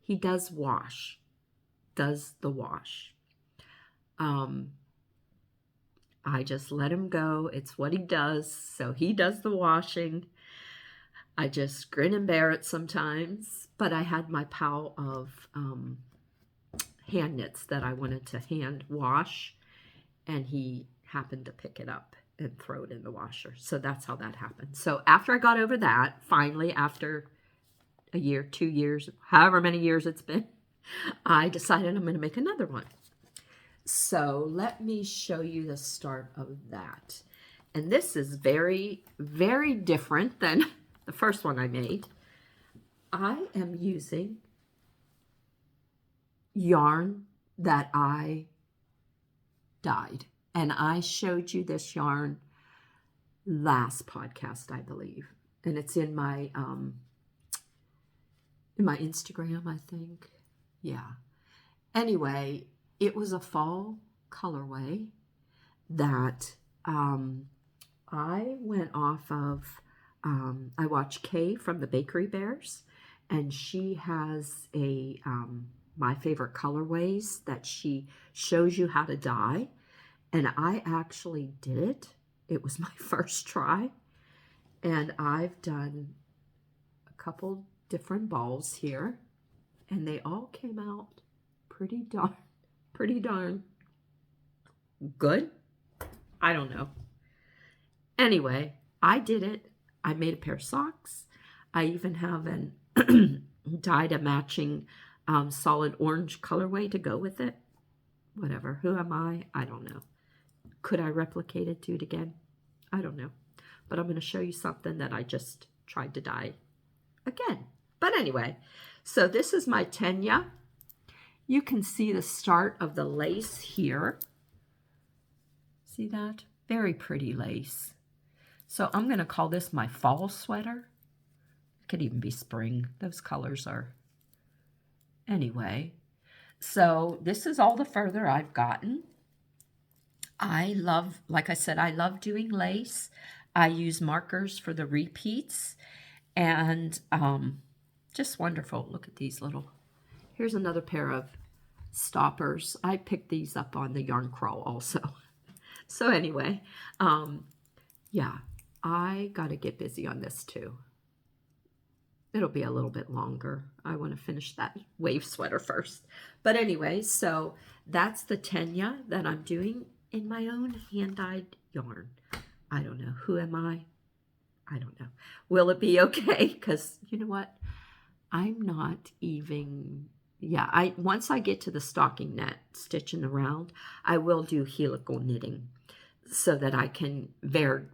the wash. I just let him go. It's what he does. So he does the washing. I just grin and bear it sometimes. But I had my pile of hand knits that I wanted to hand wash. And he happened to pick it up and throw it in the washer. So that's how that happened. So after I got over that, finally, after a year, 2 years, however many years it's been, I decided I'm going to make another one. So let me show you the start of that. And this is very, very different than the first one I made. I am using yarn that I dyed. And I showed you this yarn last podcast, I believe. And it's in my Instagram, I think. Yeah. Anyway, it was a fall colorway that I went off of, I watched Kay from the Bakery Bears, and she has a my favorite colorways that she shows you how to dye, and I actually did it. It was my first try, and I've done a couple different balls here, and they all came out pretty darn good. I don't know. Anyway, I did it. I made a pair of socks. I even have dyed a matching solid orange colorway to go with it. Whatever. Who am I? I don't know. Could I replicate it, do it again? I don't know. But I'm going to show you something that I just tried to dye again. But anyway, so this is my Tenya. You can see the start of the lace here. See that? Very pretty lace. So I'm going to call this my fall sweater. It could even be spring. Those colors are... Anyway, so this is all the further I've gotten. I love, like I said, I love doing lace. I use markers for the repeats, and just wonderful. Look at these little, here's another pair of stoppers. I picked these up on the Yarn Crawl also. So anyway, yeah, I got to get busy on this too. It'll be a little bit longer. I want to finish that wave sweater first. But anyway, so that's the Tenya that I'm doing in my own hand-dyed yarn. I don't know. Who am I? I don't know. Will it be okay? Because you know what? I'm not even... Yeah, once I get to the stocking net, stitching around, I will do helical knitting so that I can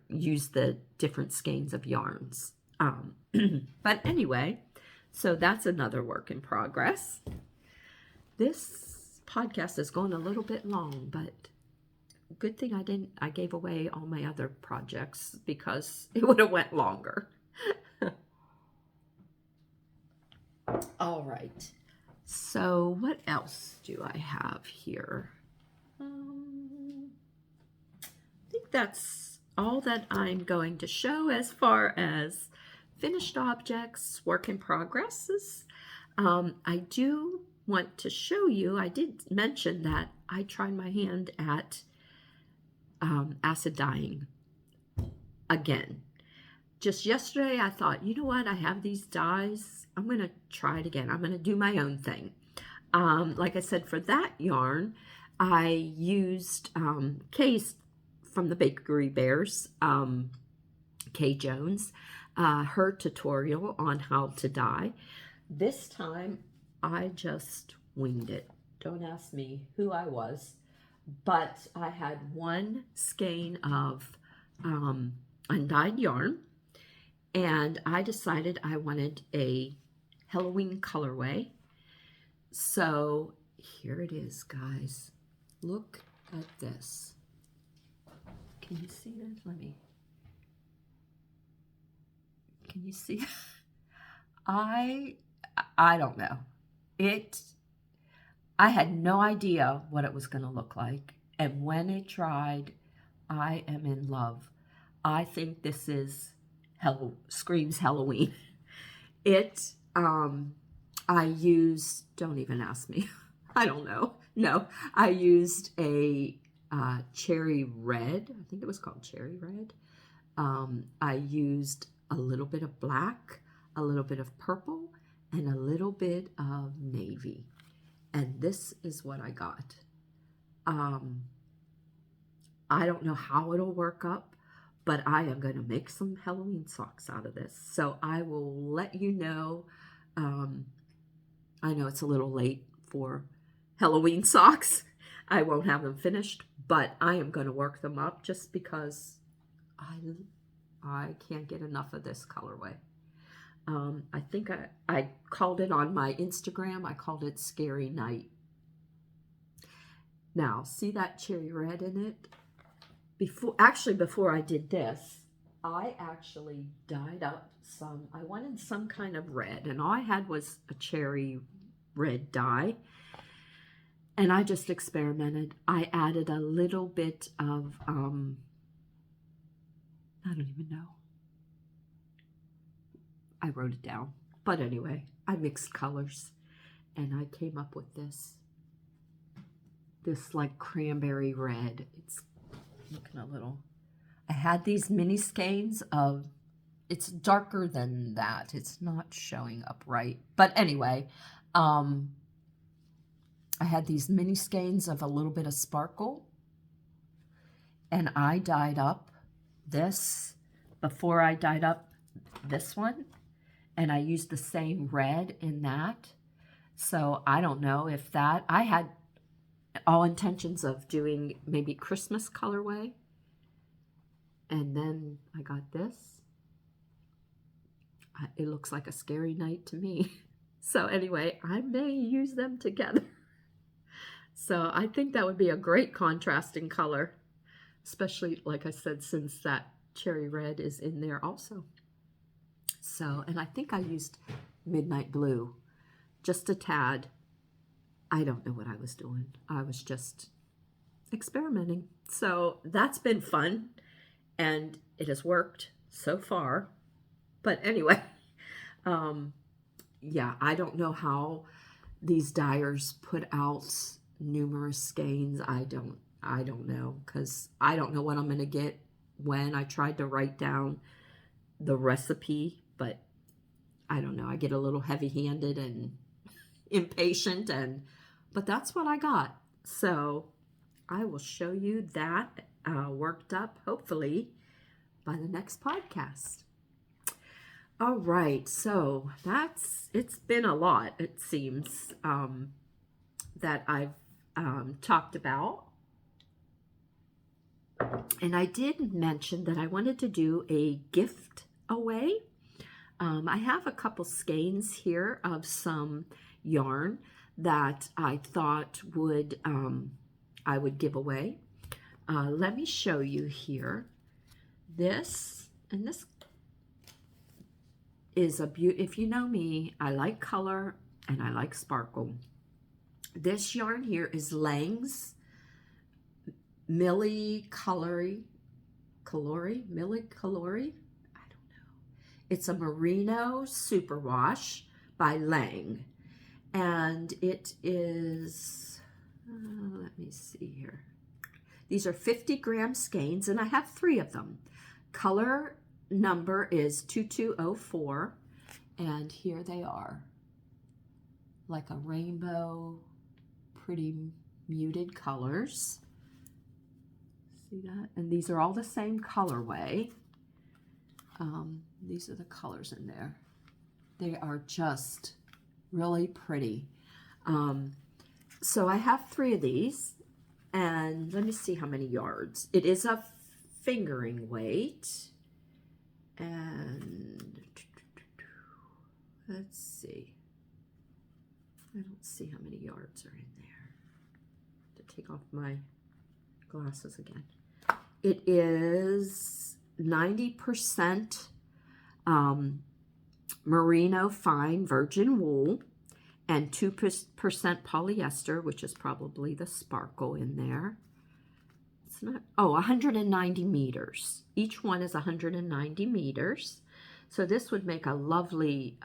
use the different skeins of yarns. But anyway, so that's another work in progress. This podcast is going a little bit long, but good thing I gave away all my other projects because it would have went longer. All right. So what else do I have here? I think that's all that I'm going to show as far as finished objects, work in progresses. I do want to show you, I did mention that I tried my hand at acid dyeing again. Just yesterday I thought, you know what, I have these dyes, I'm going to try it again. I'm going to do my own thing. Like I said, for that yarn, I used Kay's from the Bakery Bears, Kay Jones, her tutorial on how to dye. This time, I just winged it. Don't ask me who I was, but I had one skein of undyed yarn, and I decided I wanted a Halloween colorway. So here it is, guys. Look at this. Can you see this? Can you see? I don't know. I had no idea what it was going to look like. And when it dried, I am in love. I think this screams Halloween. I used, don't even ask me. I don't know. No, I used a cherry red. I think it was called cherry red. I used a little bit of black, a little bit of purple, and a little bit of navy. And this is what I got. I don't know how it'll work up, but I am going to make some Halloween socks out of this. So I will let you know. I know it's a little late for Halloween socks. I won't have them finished, but I am going to work them up just because I can't get enough of this colorway. I think I called it on my Instagram, I called it Scary Night. Now, see that cherry red in it? Before I did this, I actually dyed up some, I wanted some kind of red, and all I had was a cherry red dye. And I just experimented. I added a little bit of, I don't even know. I wrote it down. But anyway, I mixed colors and I came up with this like cranberry red. It's looking a little, I had these mini skeins of, it's darker than that. It's not showing up right. But anyway, I had these mini skeins of a little bit of sparkle, and I dyed up this before I dyed up this one, and I used the same red in that. So I don't know if that, I had all intentions of doing maybe Christmas colorway, and then I got this. It looks like a scary night to me. So anyway, I may use them together. So I think that would be a great contrasting color, especially, like I said, since that cherry red is in there also. So, and I think I used midnight blue, just a tad. I don't know what I was doing. I was just experimenting. So that's been fun, and it has worked so far. But anyway, yeah, I don't know how these dyers put out numerous skeins. I don't know, because I don't know what I'm going to get when. I tried to write down the recipe, but I don't know. I get a little heavy-handed and impatient, but that's what I got. So I will show you that worked up, hopefully, by the next podcast. All right, so it's been a lot, it seems, that I've talked about. And I did mention that I wanted to do a gift away. I have a couple skeins here of some yarn that I thought I would give away. Let me show you here. This is a if you know me, I like color and I like sparkle. This yarn here is Lang's Millie Colory. I don't know. It's a merino superwash by Lang, and it is, let me see here. These are 50-gram skeins, and I have 3 of them. Color number is 2204, and here they are, like a rainbow, pretty muted colors. See that? And these are all the same colorway. These are the colors in there. They are just really pretty. So I have 3 of these, and let me see how many yards. It is a fingering weight, and let's see. I don't see how many yards are in there. To take off my glasses again. It is 90% merino fine virgin wool and 2% polyester, which is probably the sparkle in there. It's not, 190 meters. Each one is 190 meters. So this would make a lovely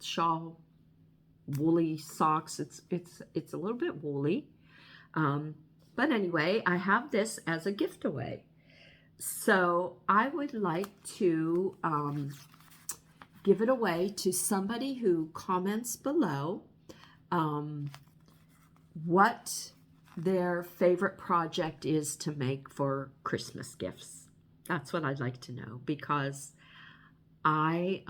shawl, woolly socks. It's a little bit woolly. But anyway, I have this as a gift away. So I would like to give it away to somebody who comments below what their favorite project is to make for Christmas gifts. That's what I'd like to know, because I'm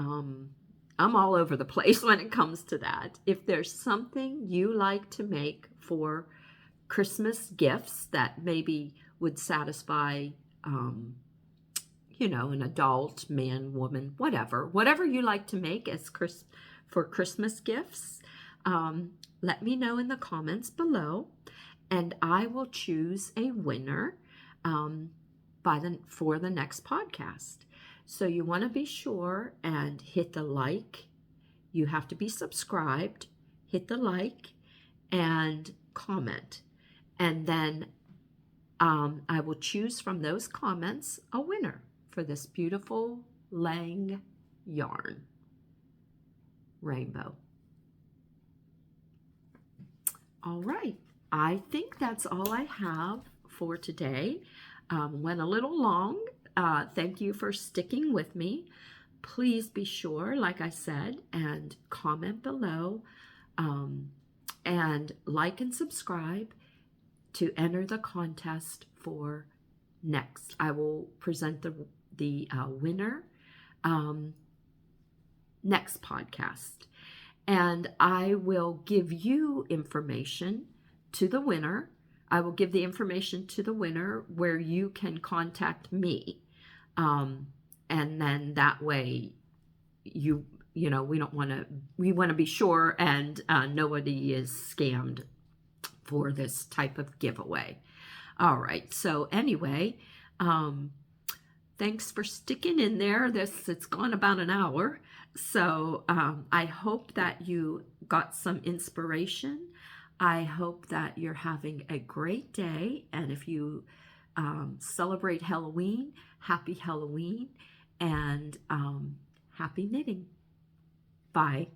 all over the place when it comes to that. If there's something you like to make for Christmas gifts that maybe would satisfy an adult, man, woman, whatever you like to make as for Christmas gifts. Let me know in the comments below, and I will choose a winner for the next podcast. So you want to be sure and hit the like. You have to be subscribed. Hit the like and comment, and then I will choose from those comments a winner for this beautiful Lang yarn rainbow. All right, I think that's all I have for today. Went a little long. Thank you for sticking with me. Please be sure, like I said, and comment below, and like and subscribe to enter the contest for next. I will present the winner next podcast, and I will give you information to the winner. I will give the information to the winner where you can contact me, and then that way we want to be sure and nobody is scammed for this type of giveaway. All right, so anyway, thanks for sticking in there. It's gone about an hour, so I hope that you got some inspiration. I hope that you're having a great day, and if you celebrate Halloween, happy Halloween, and happy knitting. Bye.